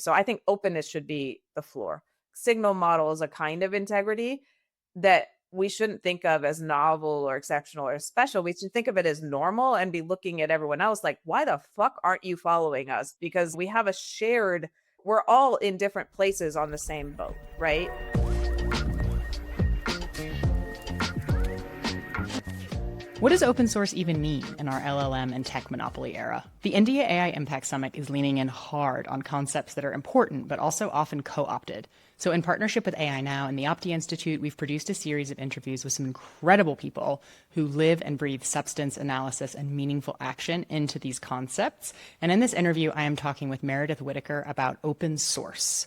So I think openness should be the floor. Signal model is a kind of integrity that we shouldn't think of as novel or exceptional or special. We should think of it as normal and be looking at everyone else like, why the fuck aren't you following us? Because we have a shared, we're all in different places on the same boat, right? What does open source even mean in our LLM and tech monopoly era? The India AI Impact Summit is leaning in hard on concepts that are important, but also often co-opted. So in partnership with AI Now and the Aapti Institute, we've produced a series of interviews with some incredible people who live and breathe substance analysis and meaningful action into these concepts. And in this interview, I am talking with Meredith Whittaker about open source.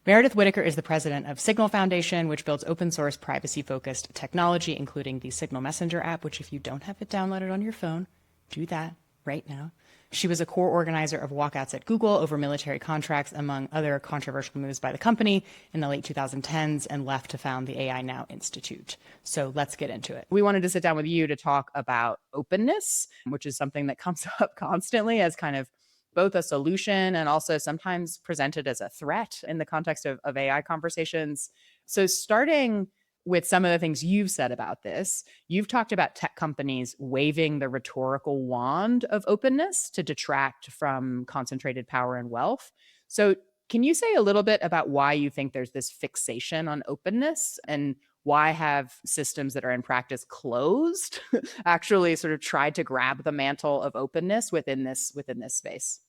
Meredith Whittaker is the president of Signal Foundation, which builds open source, privacy-focused technology, including the Signal Messenger app, which if you don't have it downloaded on your phone, do that right now. She was a core organizer of walkouts at Google over military contracts, among other controversial moves by the company in the late 2010s, and left to found the AI Now Institute. So let's get into it. We wanted to sit down with you to talk about openness, which is something that comes up constantly as kind of both a solution and also sometimes presented as a threat in the context of AI conversations. So starting with some of the things you've said about this, you've talked about tech companies waving the rhetorical wand of openness to detract from concentrated power and wealth. So can you say a little bit about why you think there's this fixation on openness, and why have systems that are in practice closed actually sort of tried to grab the mantle of openness within this space?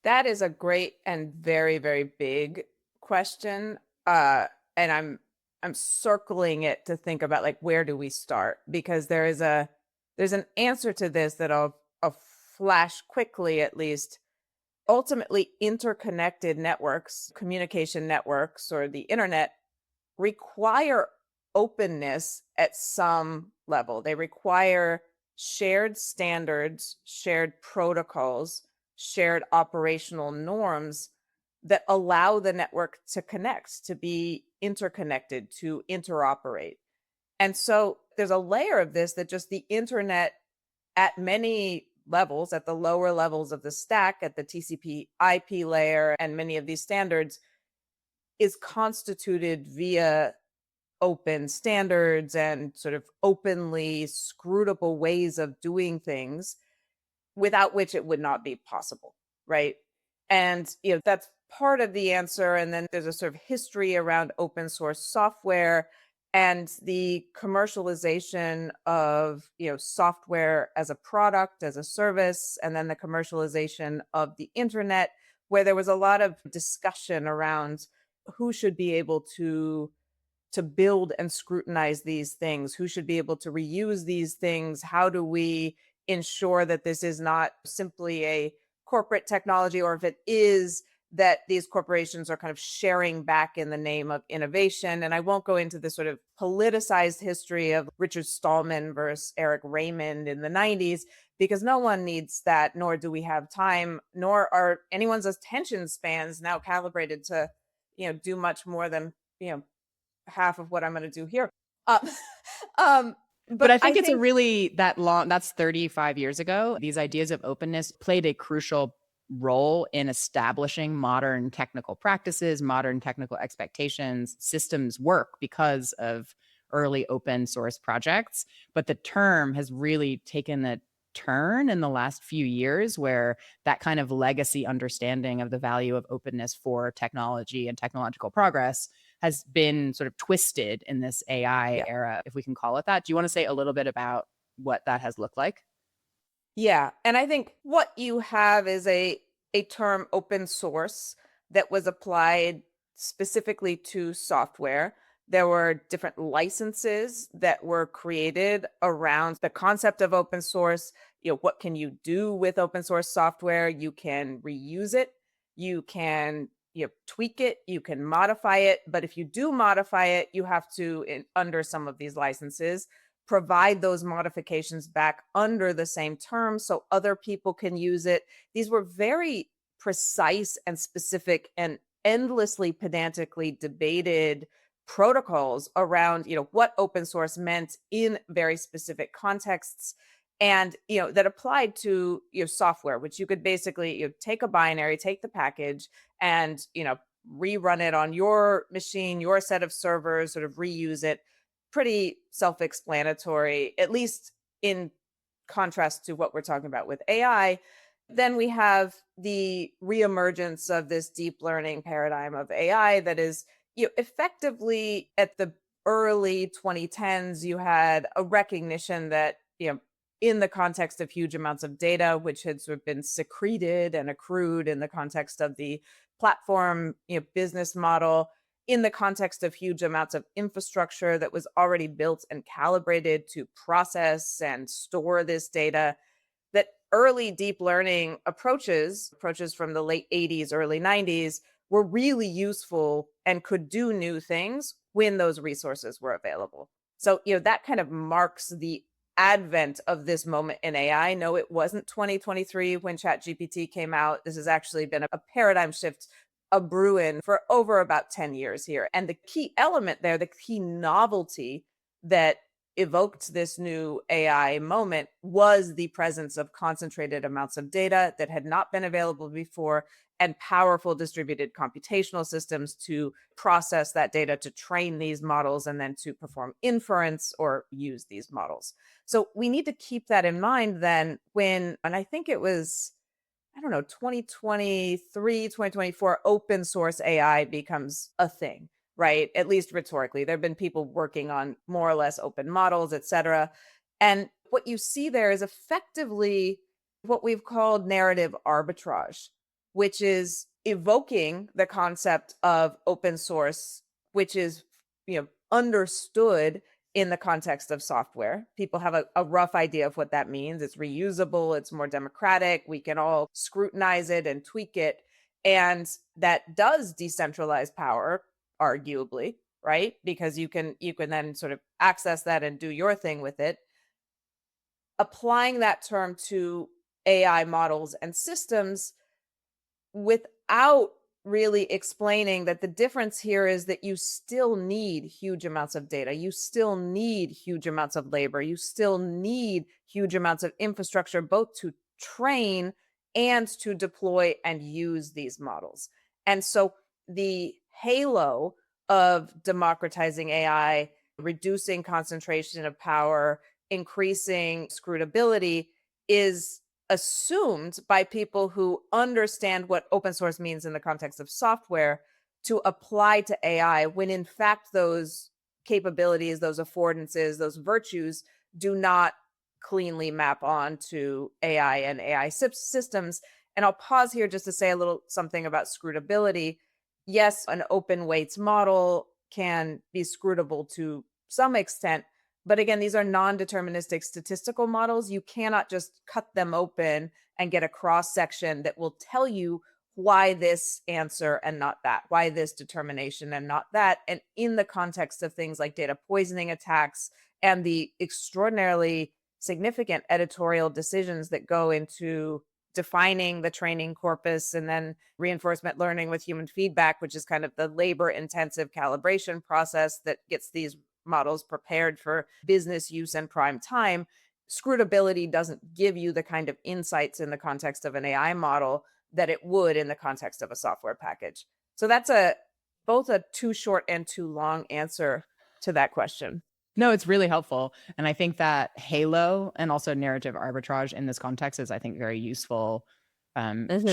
That is a great and very, very big question. And I'm circling it to think about like, where do we start? Because there's an answer to this that I'll flash quickly at least. Ultimately, interconnected networks, communication networks, or the internet require openness at some level. They require shared standards, shared protocols, shared operational norms that allow the network to connect, to be interconnected, to interoperate. And so there's a layer of this that just the internet at many levels, at the lower levels of the stack, at the TCP IP layer, and many of these standards is constituted via open standards and sort of openly scrutable ways of doing things, without which it would not be possible, right? And that's part of the answer. And then there's a sort of history around open source software and the commercialization of software as a product, as a service, and then the commercialization of the internet, where there was a lot of discussion around who should be able to build and scrutinize these things, who should be able to reuse these things, how do we ensure that this is not simply a corporate technology, or if it is, that these corporations are kind of sharing back in the name of innovation. And I won't go into the sort of politicized history of Richard Stallman versus Eric Raymond in the 90s, because no one needs that, nor do we have time, nor are anyone's attention spans now calibrated to do much more than half of what I'm going to do here. Um, But but I think I it's a think, really that long, that's 35 years ago. These ideas of openness played a crucial role in establishing modern technical practices, modern technical expectations. Systems work because of early open source projects. But the term has really taken a turn in the last few years, where that kind of legacy understanding of the value of openness for technology and technological progress has been sort of twisted in this AI yeah, era, if we can call it that. Do you want to say a little bit about what that has looked like? yeah. And I think what you have is a term open source that was applied specifically to software. There were different licenses that were created around the concept of open source. What can you do with open source software? You can reuse it, you can tweak it, you can modify it. But if you do modify it, you have to, under some of these licenses, provide those modifications back under the same terms so other people can use it. These were very precise and specific and endlessly pedantically debated protocols around what open source meant in very specific contexts. and that applied to software, which you could basically take a binary, take the package, and rerun it on your machine, your set of servers, sort of reuse it. Pretty self-explanatory, at least in contrast to what we're talking about with AI. Then we have the reemergence of this deep learning paradigm of AI that is effectively at the early 2010s. You had a recognition that in the context of huge amounts of data, which had sort of been secreted and accrued in the context of the platform business model, in the context of huge amounts of infrastructure that was already built and calibrated to process and store this data, that early deep learning approaches from the late 80s, early 90s, were really useful and could do new things when those resources were available. So, that kind of marks the advent of this moment in AI. No, it wasn't 2023 when ChatGPT came out. This has actually been a paradigm shift, a brewing for over about 10 years here. And the key element there, the key novelty that evoked this new AI moment was the presence of concentrated amounts of data that had not been available before, and powerful distributed computational systems to process that data, to train these models, and then to perform inference or use these models. So we need to keep that in mind then when, and I think it was, I don't know, 2023, 2024, open source AI becomes a thing, right? At least rhetorically. There have been people working on more or less open models, et cetera. And what you see there is effectively what we've called narrative arbitrage, which is evoking the concept of open source, which is, understood in the context of software. People have a rough idea of what that means. It's reusable, it's more democratic, we can all scrutinize it and tweak it. And that does decentralize power, arguably, right? Because you can then sort of access that and do your thing with it. Applying that term to AI models and systems without really explaining that the difference here is that you still need huge amounts of data. You still need huge amounts of labor. You still need huge amounts of infrastructure, both to train and to deploy and use these models. And so the halo of democratizing AI, reducing concentration of power, increasing scrutability is assumed by people who understand what open source means in the context of software to apply to AI, when in fact those capabilities, those affordances, those virtues do not cleanly map onto AI and AI systems. And I'll pause here just to say a little something about scrutability. Yes, an open weights model can be scrutable to some extent, but again, these are non-deterministic statistical models. You cannot just cut them open and get a cross section that will tell you why this answer and not that, why this determination and not that. And in the context of things like data poisoning attacks and the extraordinarily significant editorial decisions that go into defining the training corpus and then reinforcement learning with human feedback, which is kind of the labor intensive calibration process that gets these models prepared for business use and prime time. Scrutability doesn't give you the kind of insights in the context of an AI model that it would in the context of a software package. So that's both a too short and too long answer to that question. No, it's really helpful. And I think that halo and also narrative arbitrage in this context is, I think, very useful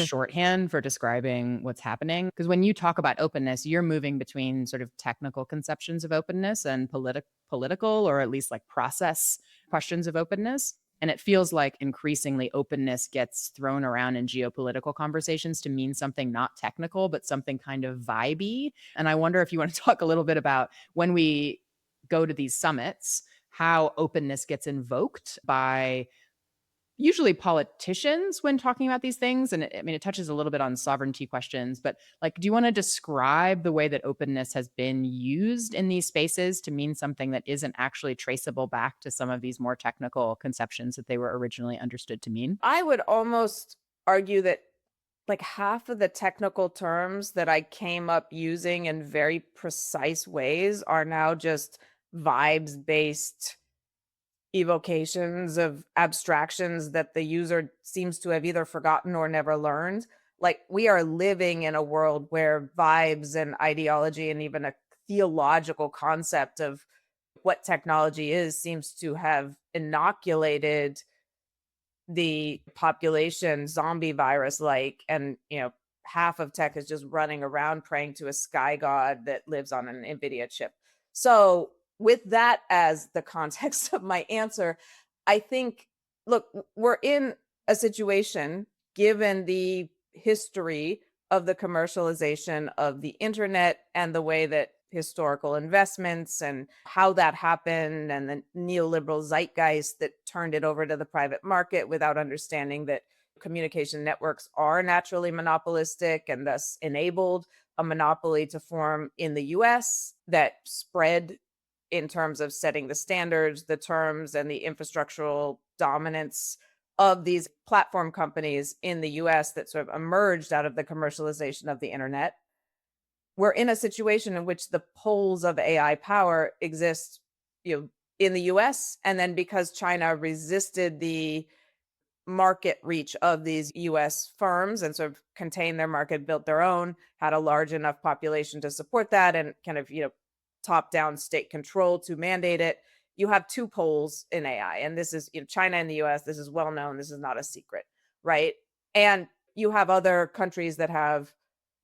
shorthand for describing what's happening. Because when you talk about openness, you're moving between sort of technical conceptions of openness and political, or at least like process questions of openness. And it feels like increasingly openness gets thrown around in geopolitical conversations to mean something not technical, but something kind of vibey. And I wonder if you want to talk a little bit about, when we go to these summits, how openness gets invoked by usually politicians when talking about these things. And it touches a little bit on sovereignty questions, but like, do you want to describe the way that openness has been used in these spaces to mean something that isn't actually traceable back to some of these more technical conceptions that they were originally understood to mean? I would almost argue that like half of the technical terms that I came up using in very precise ways are now just vibes based evocations of abstractions that the user seems to have either forgotten or never learned. Like we are living in a world where vibes and ideology and even a theological concept of what technology is seems to have inoculated the population zombie virus like, and half of tech is just running around praying to a sky god that lives on an Nvidia chip. So with that as the context of my answer, I think, look, we're in a situation, given the history of the commercialization of the internet and the way that historical investments and how that happened, and the neoliberal zeitgeist that turned it over to the private market without understanding that communication networks are naturally monopolistic and thus enabled a monopoly to form in the US that spread in terms of setting the standards, the terms, and the infrastructural dominance of these platform companies in the US that sort of emerged out of the commercialization of the internet. We're in a situation in which the poles of AI power exist, in the US. And then because China resisted the market reach of these US firms and sort of contained their market, built their own, had a large enough population to support that, and kind of, top down state control to mandate it. You have two poles in AI. And this is, China and the US, this is well known. This is not a secret, right? And you have other countries that have,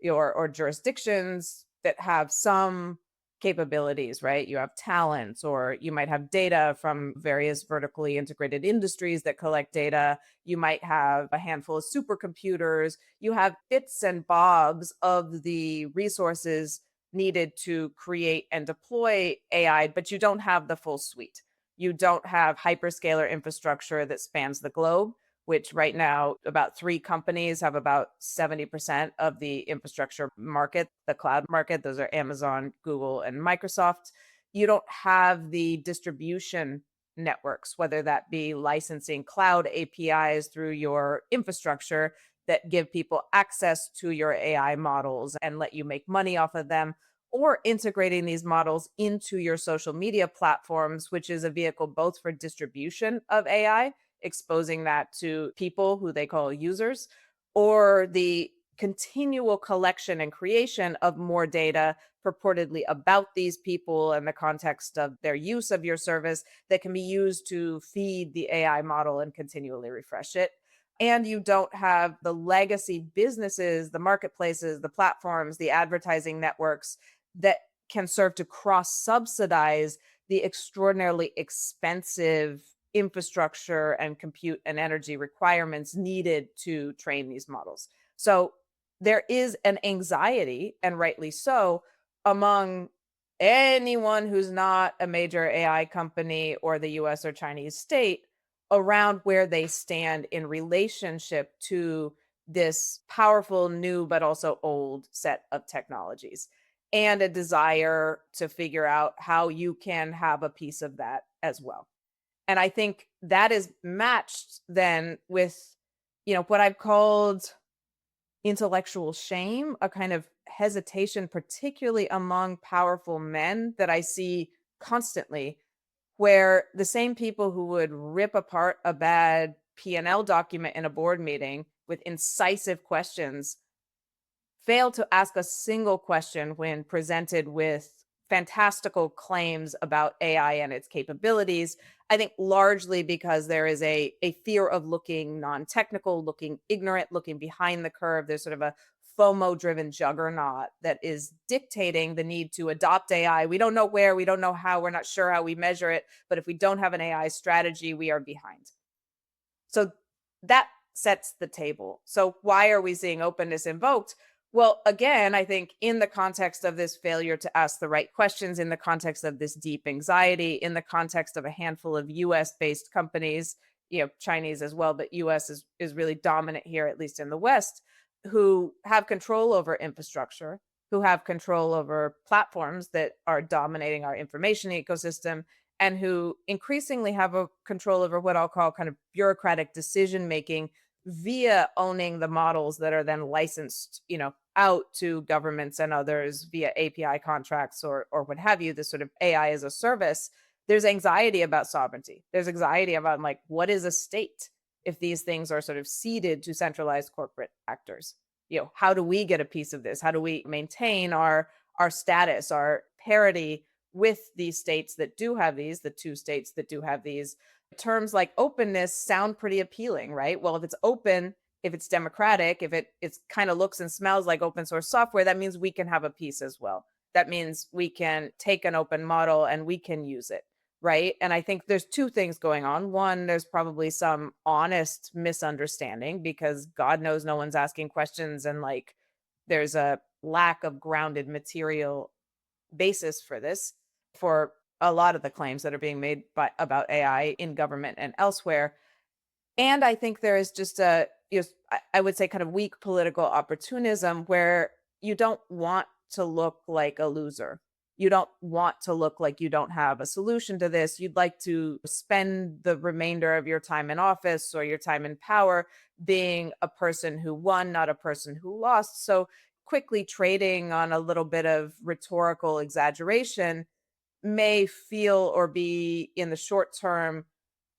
or jurisdictions that have some capabilities, right? You have talents, or you might have data from various vertically integrated industries that collect data. You might have a handful of supercomputers. You have bits and bobs of the resources needed to create and deploy AI, but you don't have the full suite. You don't have hyperscaler infrastructure that spans the globe, which right now about 3 companies have about 70% of the infrastructure market, the cloud market. Those are Amazon, Google, and Microsoft. You don't have the distribution networks, whether that be licensing cloud APIs through your infrastructure that give people access to your AI models and let you make money off of them, or integrating these models into your social media platforms, which is a vehicle both for distribution of AI, exposing that to people who they call users, or the continual collection and creation of more data purportedly about these people and the context of their use of your service that can be used to feed the AI model and continually refresh it. And you don't have the legacy businesses, the marketplaces, the platforms, the advertising networks that can serve to cross subsidize the extraordinarily expensive infrastructure and compute and energy requirements needed to train these models. So there is an anxiety, and rightly so, among anyone who's not a major AI company or the US or Chinese state around where they stand in relationship to this powerful, new, but also old set of technologies, and a desire to figure out how you can have a piece of that as well. And I think that is matched then with, what I've called intellectual shame, a kind of hesitation, particularly among powerful men that I see constantly, where the same people who would rip apart a bad P&L document in a board meeting with incisive questions fail to ask a single question when presented with fantastical claims about AI and its capabilities. I think largely because there is a fear of looking non-technical, looking ignorant, looking behind the curve. There's sort of a FOMO driven juggernaut that is dictating the need to adopt AI. We don't know where, we don't know how, we're not sure how we measure it, but if we don't have an AI strategy, we are behind. So that sets the table. So why are we seeing openness invoked? Well, again, I think in the context of this failure to ask the right questions, in the context of this deep anxiety, in the context of a handful of US based companies, Chinese as well, but US is really dominant here, at least in the West, who have control over infrastructure, who have control over platforms that are dominating our information ecosystem, and who increasingly have a control over what I'll call kind of bureaucratic decision making via owning the models that are then licensed, out to governments and others via API contracts or what have you, this sort of AI as a service. there's anxiety about sovereignty. There's anxiety about like, what is a state if these things are sort of ceded to centralized corporate actors? How do we get a piece of this? How do we maintain our status, our parity with these states that do have these, the two states that do have these? Terms like openness sound pretty appealing, right? Well, if it's open, if it's democratic, if it's kind of looks and smells like open source software, that means we can have a piece as well. That means we can take an open model and we can use it, right? And I think there's two things going on. One, there's probably some honest misunderstanding because God knows no one's asking questions, and like there's a lack of grounded material basis for this, for a lot of the claims that are being made about AI in government and elsewhere. And I think there is just I would say kind of weak political opportunism where you don't want to look like a loser. You don't want to look like you don't have a solution to this. You'd like to spend the remainder of your time in office or your time in power being a person who won, not a person who lost. So quickly trading on a little bit of rhetorical exaggeration may feel or be in the short term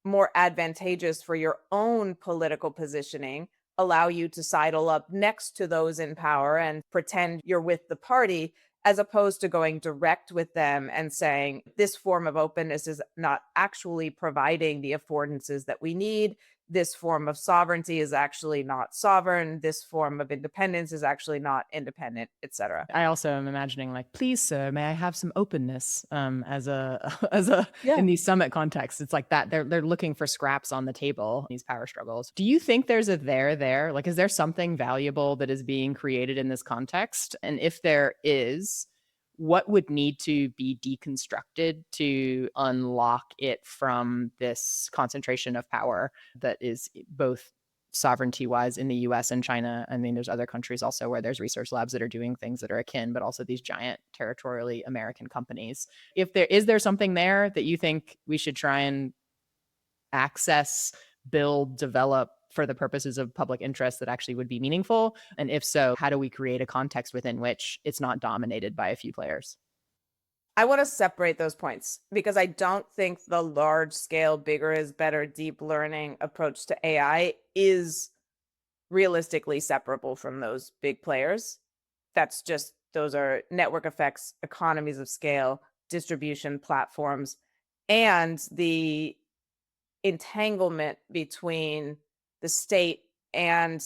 more advantageous for your own political positioning, allow you to sidle up next to those in power and pretend you're with the party, as opposed to going direct with them and saying, this form of openness is not actually providing the affordances that we need. This form of sovereignty is actually not sovereign. This form of independence is actually not independent, etc. I also am imagining like, please, sir, may I have some openness as a as a Yeah. in these summit contexts. It's like that. They're looking for scraps on the table, these power struggles. Do you think there's a there? Like, is there something valuable that is being created in this context? And if there is, what would need to be deconstructed to unlock it from this concentration of power that is both sovereignty wise in the US and China? I mean, there's other countries also where there's research labs that are doing things that are akin, but also these giant territorially American companies. If there is there something there that you think we should try and access, build, develop for the purposes of public interest that actually would be meaningful? And if so, how do we create a context within which it's not dominated by a few players? I want to separate those points because I don't think the large scale, bigger is better deep learning approach to AI is realistically separable from those big players. That's just, those are network effects, economies of scale, distribution platforms, and the entanglement between the state and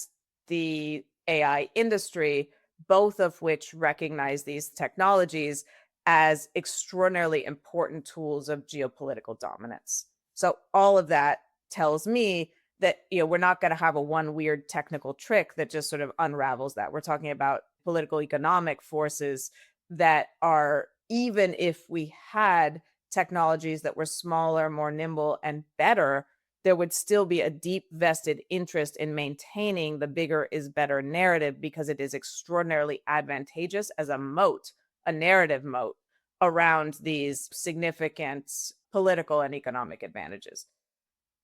the AI industry, both of which recognize these technologies as extraordinarily important tools of geopolitical dominance. So all of that tells me that we're not going to have a one weird technical trick that just sort of unravels that. We're talking about political economic forces that are, even if we had technologies that were smaller, more nimble, and better, there would still be a deep vested interest in maintaining the bigger is better narrative because it is extraordinarily advantageous as a moat, a narrative moat around these significant political and economic advantages.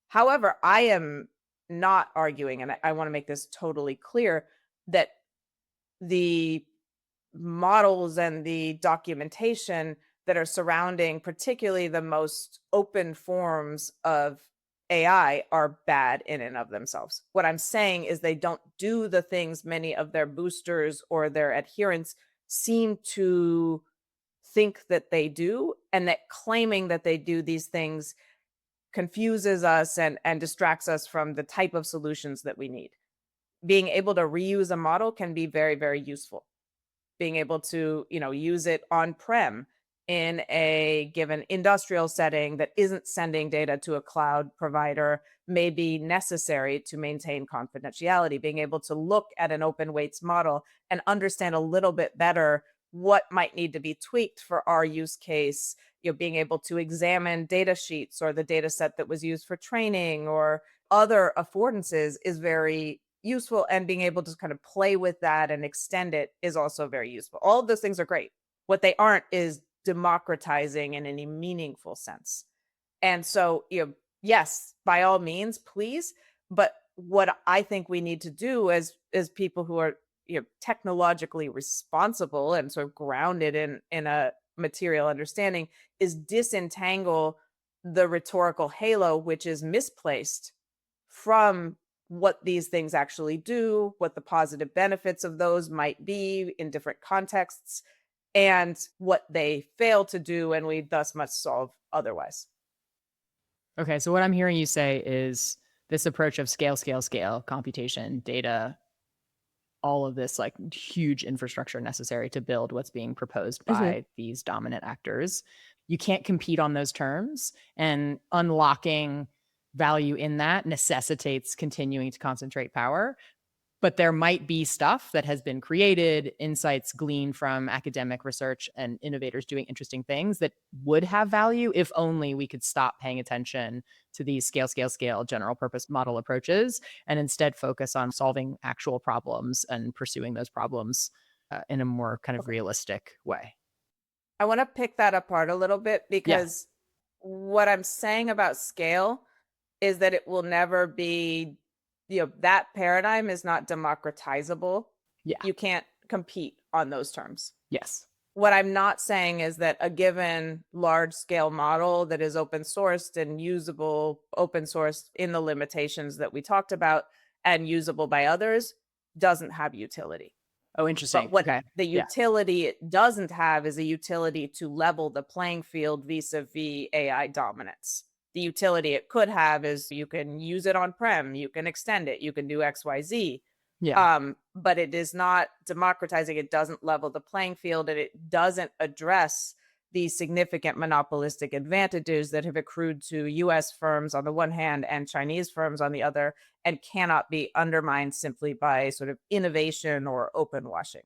However, I am not arguing, and I want to make this totally clear, that the models and the documentation that are surrounding particularly the most open forms of AI are bad in and of themselves. What I'm saying is they don't do the things many of their boosters or their adherents seem to think that they do, and that claiming that they do these things confuses us and distracts us from the type of solutions that we need. Being able to reuse a model can be very, very useful. Being able to, use it on prem in a given industrial setting that isn't sending data to a cloud provider may be necessary to maintain confidentiality. Being able to look at an open weights model and understand a little bit better what might need to be tweaked for our use case, being able to examine data sheets or the data set that was used for training or other affordances is very useful, and being able to kind of play with that and extend it is also very useful. All of those things are great. What they aren't is democratizing in any meaningful sense. And so, yes, by all means, please. But what I think we need to do as people who are technologically responsible and sort of grounded in a material understanding is disentangle the rhetorical halo, which is misplaced from what these things actually do, what the positive benefits of those might be in different contexts, and what they fail to do, and we thus must solve otherwise. Okay, so what I'm hearing you say is this approach of scale, scale, scale, computation, data, all of this like huge infrastructure necessary to build what's being proposed by these dominant actors. You can't compete on those terms, and unlocking value in that necessitates continuing to concentrate power. But there might be stuff that has been created, insights gleaned from academic research and innovators doing interesting things that would have value if only we could stop paying attention to these scale, scale, scale general purpose model approaches and instead focus on solving actual problems and pursuing those problems in a more kind of realistic way. I want to pick that apart a little bit, Yeah. because what I'm saying about scale is that it will never be, that paradigm is not democratizable. Yeah. You can't compete on those terms. Yes. What I'm not saying is that a given large scale model that is open sourced and usable, open sourced in the limitations that we talked about, and usable by others, doesn't have utility. Oh, But interesting. what Okay. the Yeah. utility it doesn't have is a utility to level the playing field vis-a-vis AI dominance. The utility it could have is you can use it on-prem, you can extend it, you can do XYZ. Yeah. But it is not democratizing, it doesn't level the playing field, and it doesn't address the significant monopolistic advantages that have accrued to US firms on the one hand and Chinese firms on the other, and cannot be undermined simply by sort of innovation or open washing.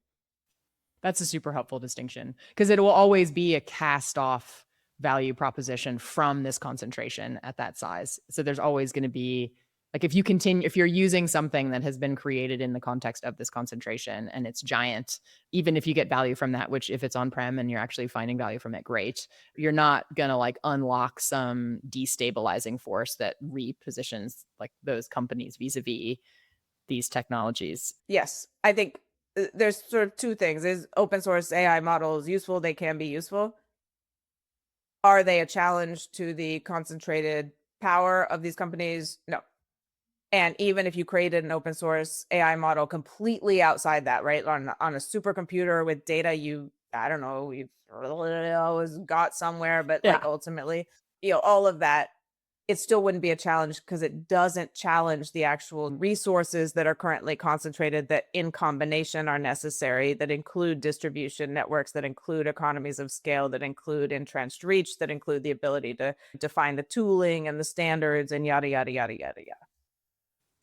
That's a super helpful distinction because it will always be a cast off value proposition from this concentration at that size. So there's always going to be like if you're using something that has been created in the context of this concentration and it's giant, even if you get value from that, which if it's on-prem and you're actually finding value from it, great. You're not going to like unlock some destabilizing force that repositions like those companies vis-a-vis these technologies. Yes, I think there's sort of two things. Is open source AI models useful? They can be useful. Are they a challenge to the concentrated power of these companies? No. And even if you created an open source AI model completely outside that, right, on a supercomputer with data I don't know, you've always got somewhere, but like Yeah. ultimately, all of that, it still wouldn't be a challenge because it doesn't challenge the actual resources that are currently concentrated that in combination are necessary, that include distribution networks, that include economies of scale, that include entrenched reach, that include the ability to define the tooling and the standards and yada, yada, yada, yada, yada.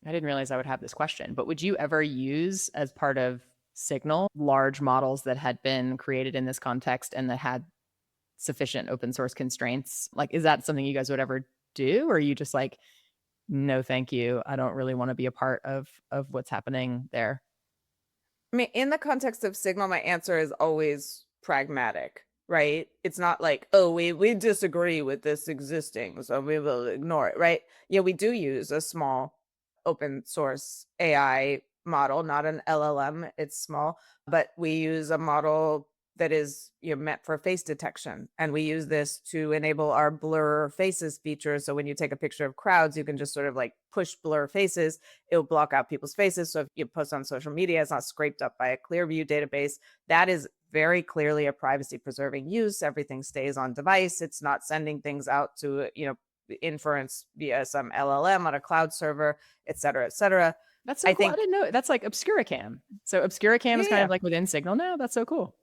I didn't realize I would have this question, but would you ever use as part of Signal large models that had been created in this context and that had sufficient open source constraints? Like, is that something you guys would ever do? Or are you just like, no, thank you. I don't really want to be a part of what's happening there. I mean, in the context of Signal, my answer is always pragmatic, right? It's not like, oh, we disagree with this existing, so we will ignore it, right? Yeah, we do use a small open source AI model, not an LLM. It's small, but we use a model that is meant for face detection, and we use this to enable our blur faces feature. So when you take a picture of crowds, you can just sort of like push blur faces. It'll block out people's faces, so if you post on social media, it's not scraped up by a Clearview database. That is very clearly a privacy preserving use. Everything stays on device. It's not sending things out to inference via some LLM on a cloud server, et cetera, et cetera. That's so I cool. I think, didn't know. That's like Obscuracam. So Obscuracam yeah, is kind yeah, of like within Signal now. That's so cool.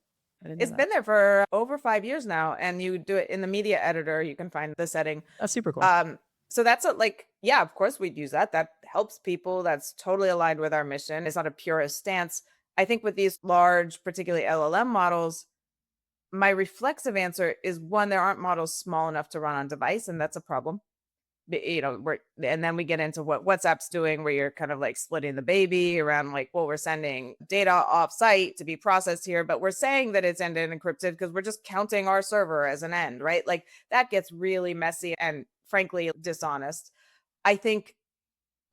I didn't know it's that. been there for over 5 years now, and you do it in the media editor. You can find the setting. That's super cool. So that's yeah, of course we'd use that. That helps people. That's totally aligned with our mission. It's not a purist stance. I think with these large, particularly LLM models, my reflexive answer is one, there aren't models small enough to run on device, and that's a problem. And then we get into what WhatsApp's doing, where you're kind of like splitting the baby around like, well, we're sending data off site to be processed here, but we're saying that it's end-to-end encrypted because we're just counting our server as an end, right? Like that gets really messy and frankly dishonest. I think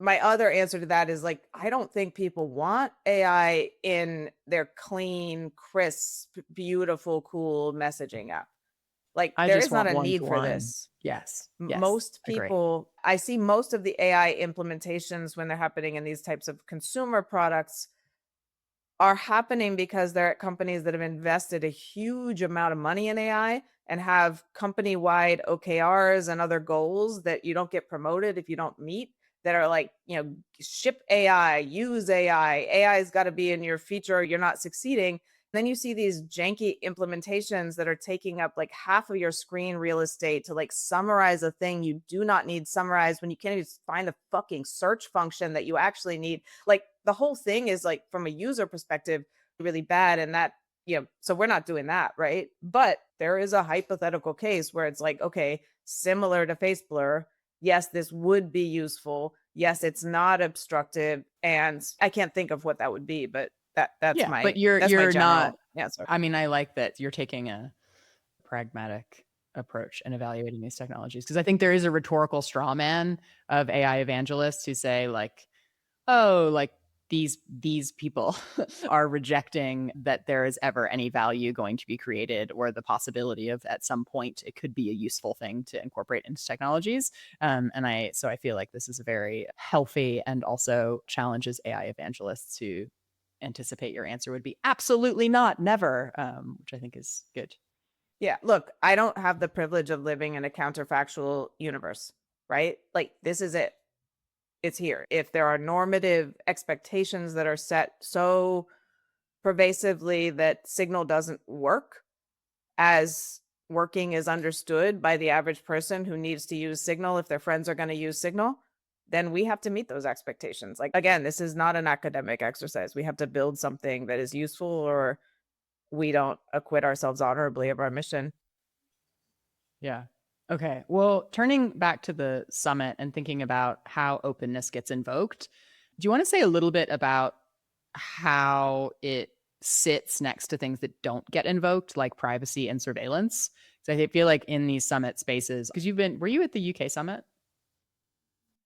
my other answer to that is like, I don't think people want AI in their clean, crisp, beautiful, cool messaging app. Like I there just is not want a one need to for one. this. Yes. Yes. Most Agree. people, I see most of the AI implementations when they're happening in these types of consumer products are happening because they're at companies that have invested a huge amount of money in AI and have company-wide OKRs and other goals that you don't get promoted if you don't meet, that are like, ship AI, use AI, AI's got to be in your feature or you're not succeeding. Then you see these janky implementations that are taking up like half of your screen real estate to like summarize a thing you do not need summarized when you can't even find the fucking search function that you actually need. Like the whole thing is like from a user perspective really bad, and that, so we're not doing that, right? But there is a hypothetical case where it's like, okay, similar to face blur, yes, this would be useful, yes, it's not obstructive, and I can't think of what that would be, but that's Yeah, my but you're not. general answer. I mean, I like that you're taking a pragmatic approach and evaluating these technologies, because I think there is a rhetorical straw man of AI evangelists who say like, oh, like these people are rejecting that there is ever any value going to be created, or the possibility of at some point it could be a useful thing to incorporate into technologies. So I feel like this is a very healthy and also challenges AI evangelists to anticipate your answer would be absolutely not, never, which I think is good. Yeah, look, I don't have the privilege of living in a counterfactual universe, right? Like this is it. It's here. If there are normative expectations that are set so pervasively that signal doesn't work as working is understood by the average person who needs to use signal if their friends are going to use signal, then we have to meet those expectations. Like again, this is not an academic exercise. We have to build something that is useful, or we don't acquit ourselves honorably of our mission. Yeah. Okay. Well, turning back to the summit and thinking about how openness gets invoked, do you want to say a little bit about how it sits next to things that don't get invoked, like privacy and surveillance? So I feel like in these summit spaces, because were you at the UK summit?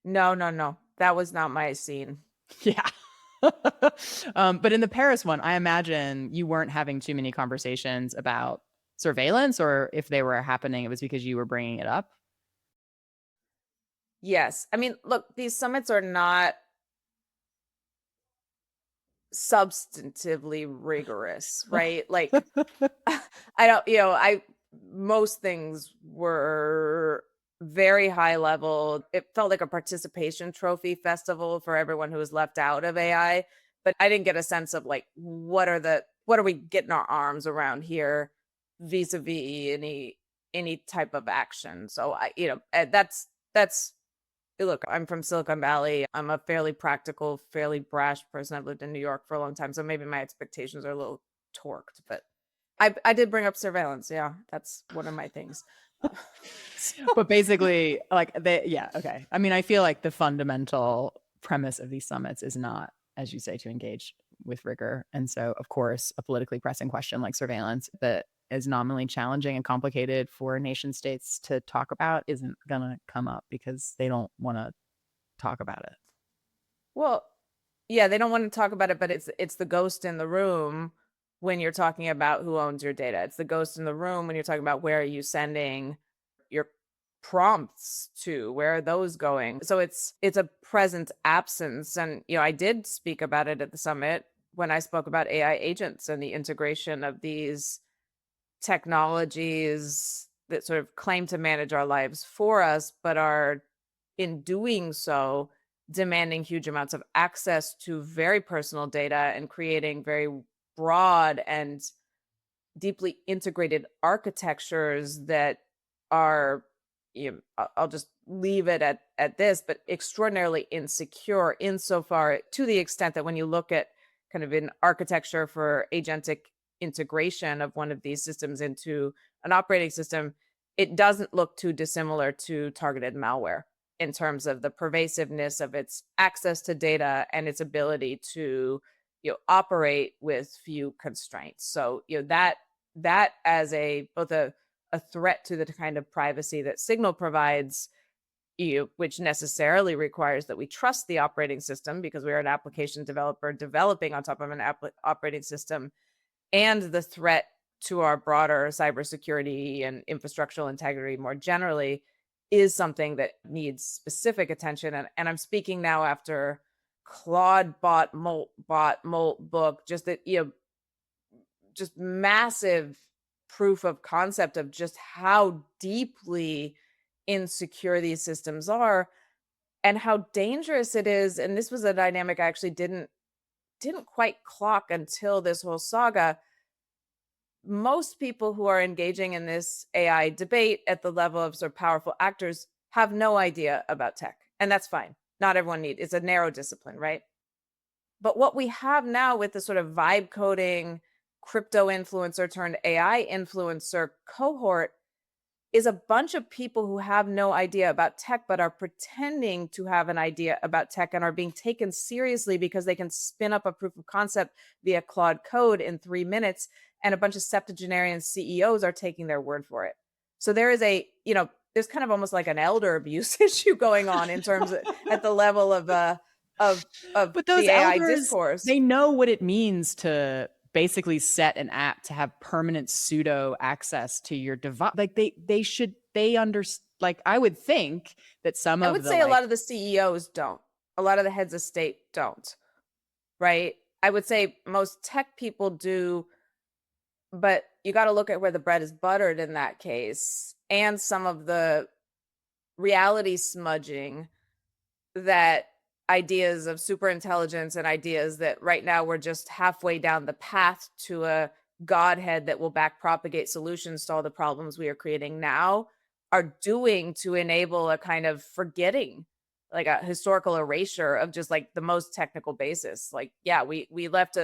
No, no, no. That was not my scene. Yeah. But in the Paris one, I imagine you weren't having too many conversations about surveillance, or if they were happening, it was because you were bringing it up. Yes. I mean, look, these summits are not substantively rigorous, right? Like I don't, most things were very high level. It felt like a participation trophy festival for everyone who was left out of AI, but I didn't get a sense of like what are we getting our arms around here vis-a-vis any type of action. So that's look, I'm from Silicon Valley. I'm a fairly practical, fairly brash person. I've lived in New York for a long time, so maybe my expectations are a little torqued, but I did bring up surveillance. Yeah, that's one of my things. But basically, like yeah, okay. I mean, I feel like the fundamental premise of these summits is not, as you say, to engage with rigor. And so, of course, a politically pressing question like surveillance that is nominally challenging and complicated for nation states to talk about isn't going to come up because they don't want to talk about it. Well, yeah, they don't want to talk about it, but it's the ghost in the room when you're talking about who owns your data. It's the ghost in the room when you're talking about where are you sending your prompts to, where are those going? So it's a present absence. And I did speak about it at the summit when I spoke about AI agents and the integration of these technologies that sort of claim to manage our lives for us, but are in doing so demanding huge amounts of access to very personal data and creating very broad and deeply integrated architectures that are, I'll just leave it at this, but extraordinarily insecure insofar, to the extent that when you look at kind of an architecture for agentic integration of one of these systems into an operating system, it doesn't look too dissimilar to targeted malware in terms of the pervasiveness of its access to data and its ability to operate with few constraints. So that as both a threat to the kind of privacy that Signal provides, which necessarily requires that we trust the operating system because we are an application developer developing on top of an operating system, and the threat to our broader cybersecurity and infrastructural integrity more generally is something that needs specific attention. And I'm speaking now after Claude Molt book, just that, just massive proof of concept of just how deeply insecure these systems are and how dangerous it is. And this was a dynamic I actually didn't quite clock until this whole saga. Most people who are engaging in this AI debate at the level of sort of powerful actors have no idea about tech, and that's fine. Not everyone needs. It's a narrow discipline, right? But what we have now with the sort of vibe coding crypto influencer turned AI influencer cohort is a bunch of people who have no idea about tech, but are pretending to have an idea about tech and are being taken seriously because they can spin up a proof of concept via Claude Code in 3 minutes. And a bunch of septuagenarian CEOs are taking their word for it. So there is there's kind of almost like an elder abuse issue going on in terms of at the level of But those the AI elders, discourse. they know what it means to basically set an app to have permanent pseudo access to your device. Like they understand. Like I would think that some I of would the say a lot of the CEOs don't. A lot of the heads of state don't, right? I would say most tech people do, but you got to look at where the bread is buttered in that case, and some of the reality smudging that ideas of super intelligence and ideas that right now we're just halfway down the path to a godhead that will back propagate solutions to all the problems we are creating now are doing to enable a kind of forgetting, like a historical erasure of just like the most technical basis. Like, yeah, we left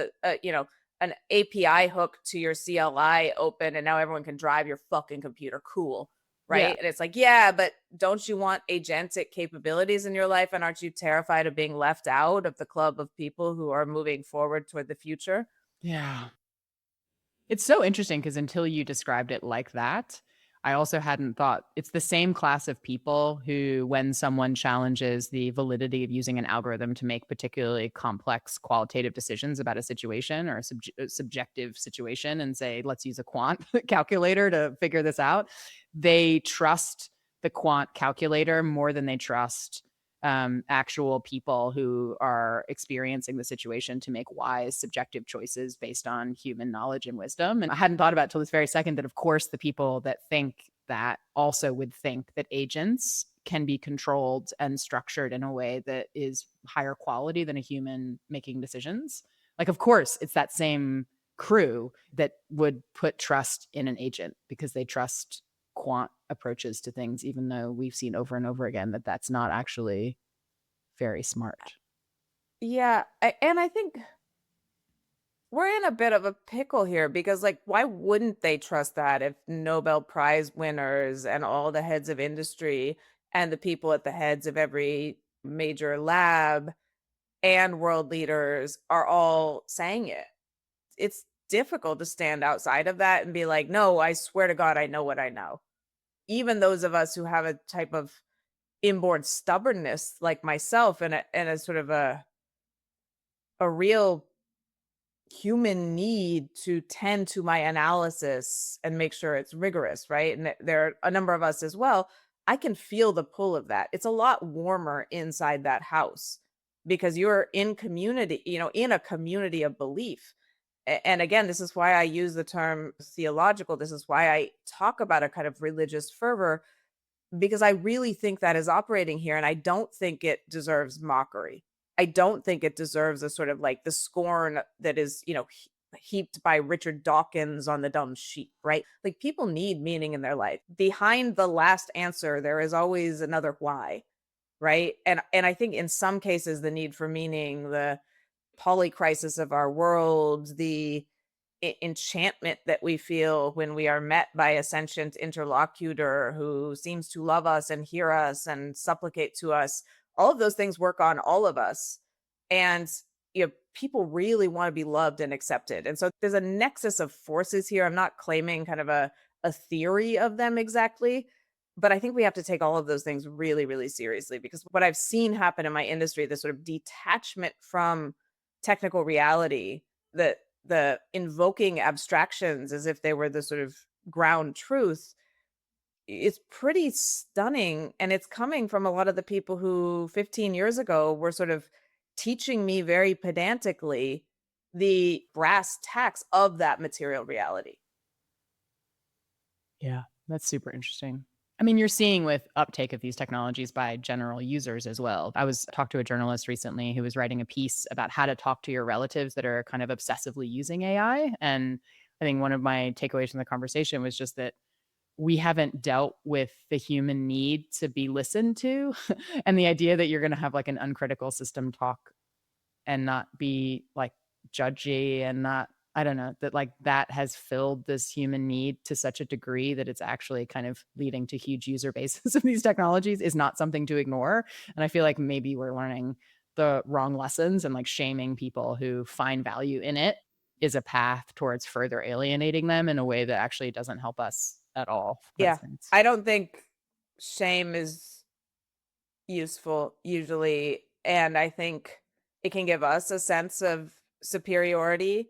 an API hook to your CLI open and now everyone can drive your fucking computer. Cool. yeah. Right. And it's like, yeah, but don't you want agentic capabilities in your life? And aren't you terrified of being left out of the club of people who are moving forward toward the future? Yeah. It's so interesting because until you described it like that, I also hadn't thought it's the same class of people who, when someone challenges the validity of using an algorithm to make particularly complex qualitative decisions about a situation or a subjective situation and say, let's use a quant calculator to figure this out, they trust the quant calculator more than they trust actual people who are experiencing the situation to make wise subjective choices based on human knowledge and wisdom. And I hadn't thought about till this very second that, of course, the people that think that also would think that agents can be controlled and structured in a way that is higher quality than a human making decisions. Like, of course, it's that same crew that would put trust in an agent because they trust quant approaches to things, even though we've seen over and over again that that's not actually very smart. Yeah. And I think we're in a bit of a pickle here because, like, why wouldn't they trust that if Nobel Prize winners and all the heads of industry and the people at the heads of every major lab and world leaders are all saying it? It's difficult to stand outside of that and be like, no, I swear to God, I know what I know. Even those of us who have a type of inborn stubbornness like myself and a sort of a real human need to tend to my analysis and make sure it's rigorous, right? And there are a number of us as well. I can feel the pull of that. It's a lot warmer inside that house because you're in community, in a community of belief. And again, this is why I use the term theological. This is why I talk about a kind of religious fervor, because I really think that is operating here. And I don't think it deserves mockery. I don't think it deserves a sort of like the scorn that is, heaped by Richard Dawkins on the dumb sheep, right? Like people need meaning in their life. Behind the last answer, there is always another why, right? And I think in some cases, the need for meaning, the polycrisis of our world, the enchantment that we feel when we are met by a sentient interlocutor who seems to love us and hear us and supplicate to us, all of those things work on all of us. And people really want to be loved and accepted. And so there's a nexus of forces here. I'm not claiming kind of a theory of them exactly, but I think we have to take all of those things really, really seriously, because what I've seen happen in my industry, this sort of detachment from technical reality that the invoking abstractions as if they were the sort of ground truth is pretty stunning. And it's coming from a lot of the people who 15 years ago were sort of teaching me very pedantically the brass tacks of that material reality. Yeah, that's super interesting. I mean, you're seeing with uptake of these technologies by general users as well. I was talked to a journalist recently who was writing a piece about how to talk to your relatives that are kind of obsessively using AI. And I think one of my takeaways from the conversation was just that we haven't dealt with the human need to be listened to and the idea that you're going to have like an uncritical system talk and not be like judgy and not, I don't know, that like that has filled this human need to such a degree that it's actually kind of leading to huge user bases of these technologies is not something to ignore. And I feel like maybe we're learning the wrong lessons, and like shaming people who find value in it is a path towards further alienating them in a way that actually doesn't help us at all. Yeah. I don't think shame is useful usually. And I think it can give us a sense of superiority.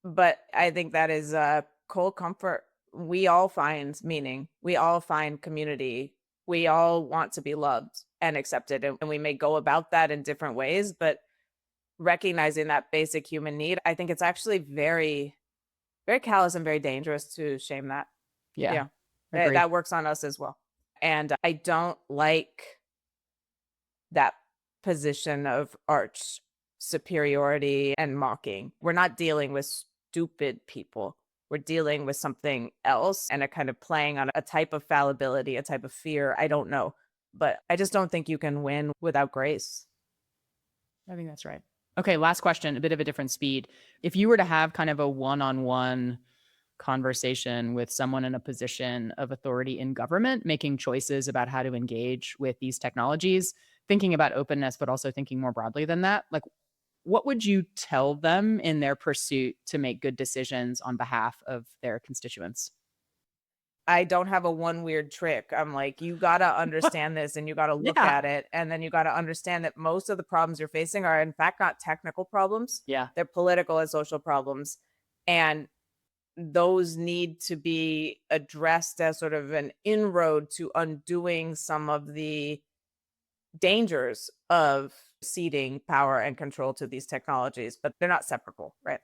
But I think that is a cold comfort. We all find meaning. We all find community. We all want to be loved and accepted. And we may go about that in different ways, but recognizing that basic human need, I think it's actually very, very callous and very dangerous to shame that. Yeah. That that works on us as well. And I don't like that position of arch superiority and mocking. We're not dealing with stupid people. We're dealing with something else and a kind of playing on a type of fallibility, a type of fear. I don't know. But I just don't think you can win without grace. I think that's right. Okay, last question, a bit of a different speed. If you were to have kind of a one-on-one conversation with someone in a position of authority in government, making choices about how to engage with these technologies, thinking about openness, but also thinking more broadly than that, like what would you tell them in their pursuit to make good decisions on behalf of their constituents? I don't have a one weird trick. I'm like, you got to understand this and you got to look Yeah. at it. And then you got to understand that most of the problems you're facing are, in fact, not technical problems. Yeah. They're political and social problems. And those need to be addressed as sort of an inroad to undoing some of the dangers of ceding power and control to these technologies, but they're not separable, right?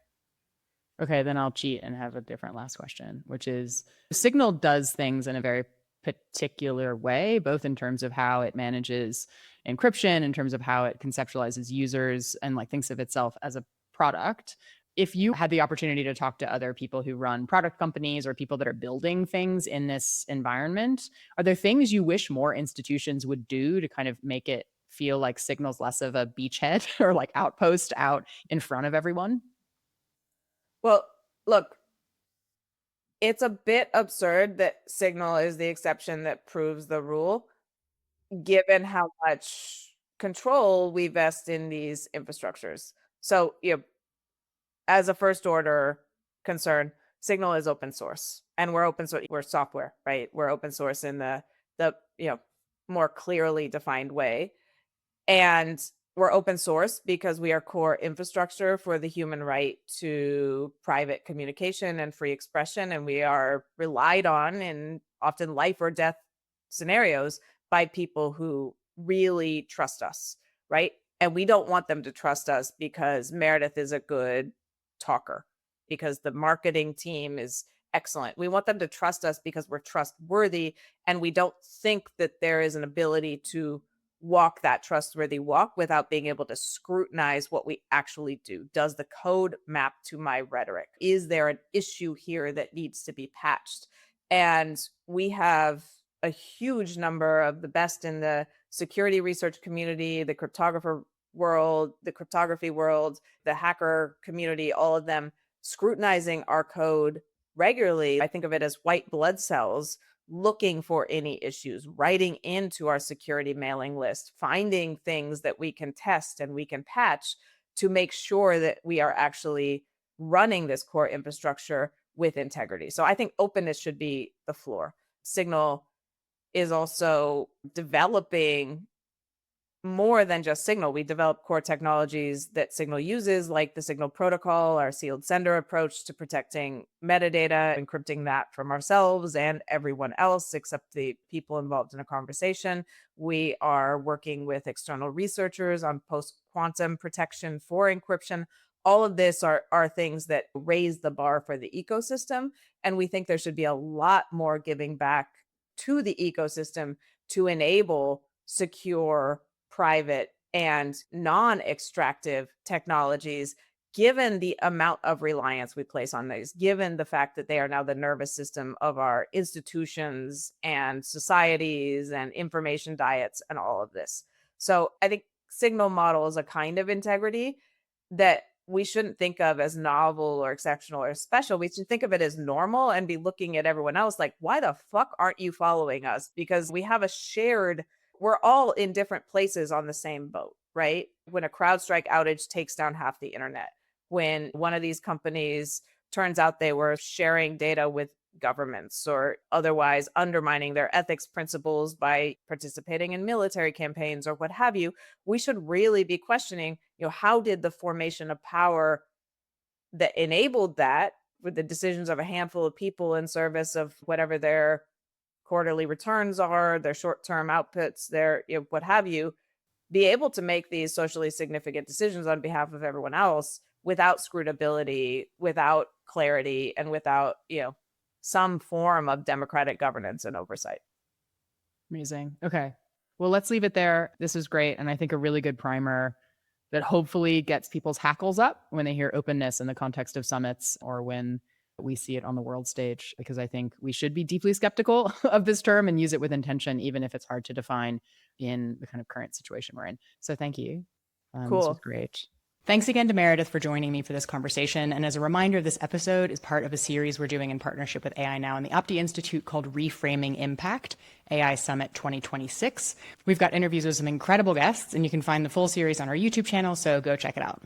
Okay, then I'll cheat and have a different last question, which is Signal does things in a very particular way, both in terms of how it manages encryption, in terms of how it conceptualizes users and like thinks of itself as a product. If you had the opportunity to talk to other people who run product companies or people that are building things in this environment, are there things you wish more institutions would do to kind of make it feel like Signal's less of a beachhead or like outpost out in front of everyone? Well, look, it's a bit absurd that Signal is the exception that proves the rule, given how much control we vest in these infrastructures. So, as a first order concern, Signal is open source, and we're open source. We're software, right? We're open source in the more clearly defined way, and we're open source because we are core infrastructure for the human right to private communication and free expression. And we are relied on in often life or death scenarios by people who really trust us, right? And we don't want them to trust us because Meredith is a good talker, because the marketing team is excellent. We want them to trust us because we're trustworthy. And we don't think that there is an ability to walk that trustworthy walk without being able to scrutinize what we actually do. Does the code map to my rhetoric? Is there an issue here that needs to be patched? And we have a huge number of the best in the security research community, the cryptographer world, the cryptography world, the hacker community, all of them scrutinizing our code regularly. I think of it as white blood cells looking for any issues, writing into our security mailing list, finding things that we can test and we can patch to make sure that we are actually running this core infrastructure with integrity. So I think openness should be the floor. Signal is also developing more than just Signal. We develop core technologies that Signal uses, like the Signal protocol, our sealed sender approach to protecting metadata, encrypting that from ourselves and everyone else except the people involved in a conversation. We are working with external researchers on post-quantum protection for encryption. All of this are things that raise the bar for the ecosystem. And we think there should be a lot more giving back to the ecosystem to enable secure, private, and non-extractive technologies, given the amount of reliance we place on these, given the fact that they are now the nervous system of our institutions and societies and information diets and all of this. So I think Signal models a kind of integrity that we shouldn't think of as novel or exceptional or special. We should think of it as normal and be looking at everyone else like, why the fuck aren't you following us? Because we have a shared, we're all in different places on the same boat, right? When a CrowdStrike outage takes down half the internet, when one of these companies turns out they were sharing data with governments or otherwise undermining their ethics principles by participating in military campaigns or what have you, we should really be questioning, how did the formation of power that enabled that with the decisions of a handful of people in service of whatever their quarterly returns are, their short-term outputs, their what have you, be able to make these socially significant decisions on behalf of everyone else without scrutability, without clarity, and without, some form of democratic governance and oversight. Amazing. Okay. Well, let's leave it there. This is great. And I think a really good primer that hopefully gets people's hackles up when they hear openness in the context of summits or when we see it on the world stage, because I think we should be deeply skeptical of this term and use it with intention, even if it's hard to define in the kind of current situation we're in. So thank you. Cool. This was great. Thanks again to Meredith for joining me for this conversation. And as a reminder, this episode is part of a series we're doing in partnership with AI Now and the Aapti Institute called Reframing Impact, AI Summit 2026. We've got interviews with some incredible guests, and you can find the full series on our YouTube channel, so go check it out.